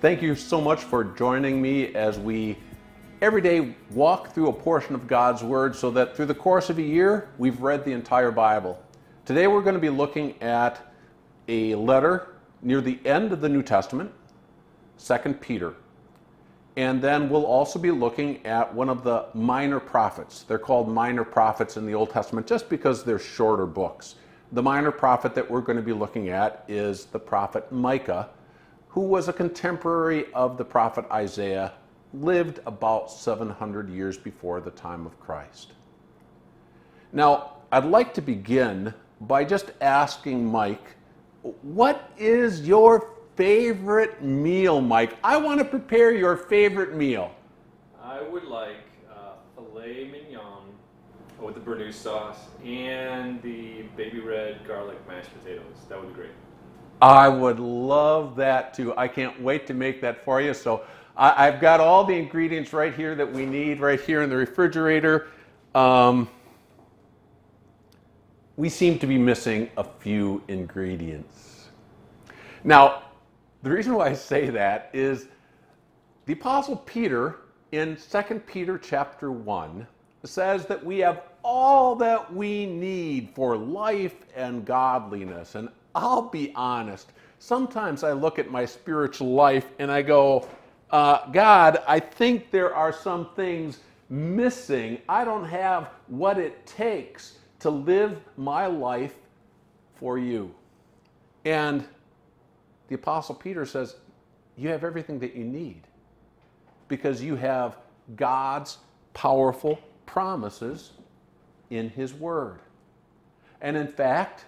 Thank you so much for joining me as we every day walk through a portion of God's Word so that through the course of a year, we've read the entire Bible. Today we're going to be looking at a letter near the end of the New Testament, 2 Peter. And then we'll also be looking at one of the minor prophets. They're called minor prophets in the Old Testament just because they're shorter books. The minor prophet that we're going to be looking at is the prophet Micah, who was a contemporary of the prophet Isaiah, lived about 700 years before the time of Christ. Now, I'd like to begin by just asking Mike, what is your favorite meal, Mike? I want to prepare your favorite meal. I would like filet mignon with the Bernoulli sauce and the baby red garlic mashed potatoes. That would be great. I would love that too. I can't wait to make that for you. So I've got all the ingredients right here that we need right here in the refrigerator. We seem to be missing a few ingredients. Now, the reason why I say that is the Apostle Peter in 2 Peter chapter 1 says that we have all that we need for life and godliness. And I'll be honest, sometimes I look at my spiritual life and I go, God, I think there are some things missing. I don't have what it takes to live my life for you. And the Apostle Peter says, you have everything that you need because you have God's powerful promises in His Word. And in fact,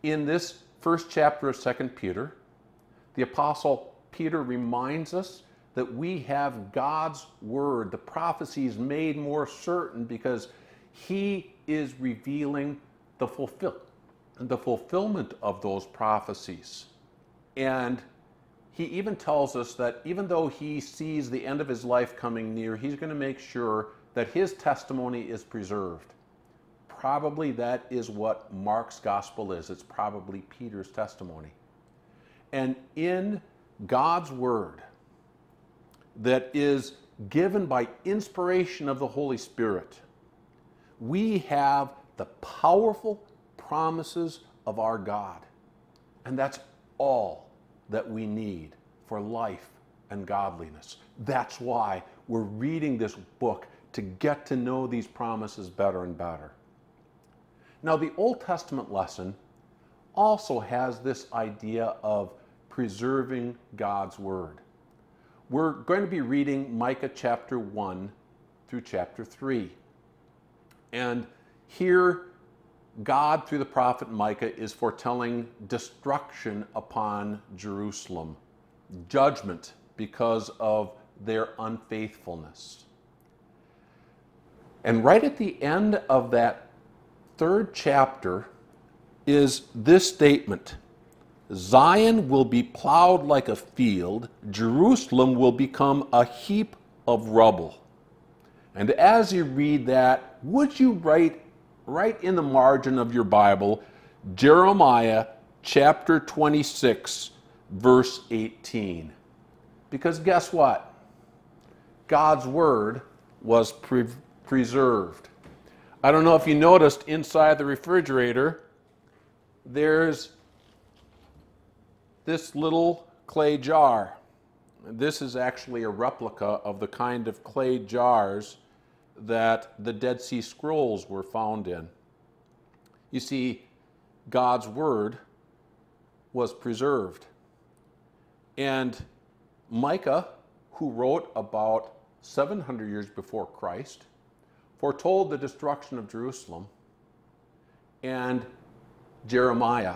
in this first chapter of 2 Peter, the Apostle Peter reminds us that we have God's Word, the prophecies made more certain because He is revealing the fulfillment of those prophecies. And he even tells us that even though he sees the end of his life coming near, he's going to make sure that his testimony is preserved. Probably that is what Mark's gospel is. It's probably Peter's testimony. And in God's Word that is given by inspiration of the Holy Spirit, we have the powerful promises of our God. And that's all that we need for life and godliness. That's why we're reading this book to get to know these promises better and better. Now, the Old Testament lesson also has this idea of preserving God's Word. We're going to be reading Micah chapter 1 through chapter 3. And here, God, through the prophet Micah, is foretelling destruction upon Jerusalem, judgment because of their unfaithfulness. And right at the end of that third chapter is this statement: Zion will be plowed like a field, Jerusalem will become a heap of rubble. And as you read that, would you write right in the margin of your Bible, Jeremiah chapter 26, verse 18. Because guess what? God's Word was preserved. I don't know if you noticed inside the refrigerator, there's this little clay jar. This is actually a replica of the kind of clay jars that the Dead Sea Scrolls were found in. You see, God's Word was preserved. And Micah, who wrote about 700 years before Christ, foretold the destruction of Jerusalem. And Jeremiah,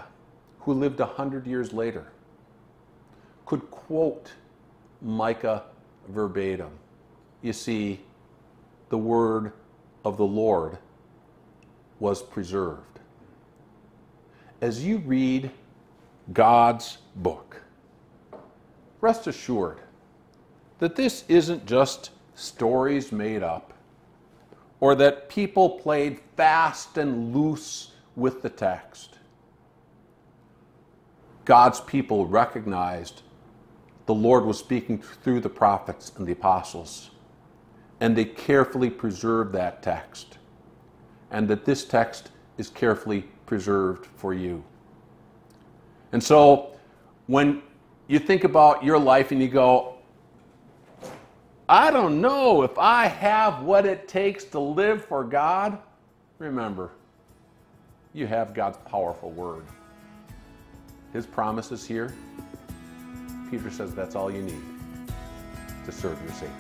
who lived 100 years later, could quote Micah verbatim. You see, the word of the Lord was preserved. As you read God's book, rest assured that this isn't just stories made up, or that people played fast and loose with the text. God's people recognized the Lord was speaking through the prophets and the apostles, and they carefully preserved that text, and that this text is carefully preserved for you. And so when you think about your life and you go, I don't know if I have what it takes to live for God, remember, you have God's powerful word. His promises here, Peter says that's all you need to serve your Savior.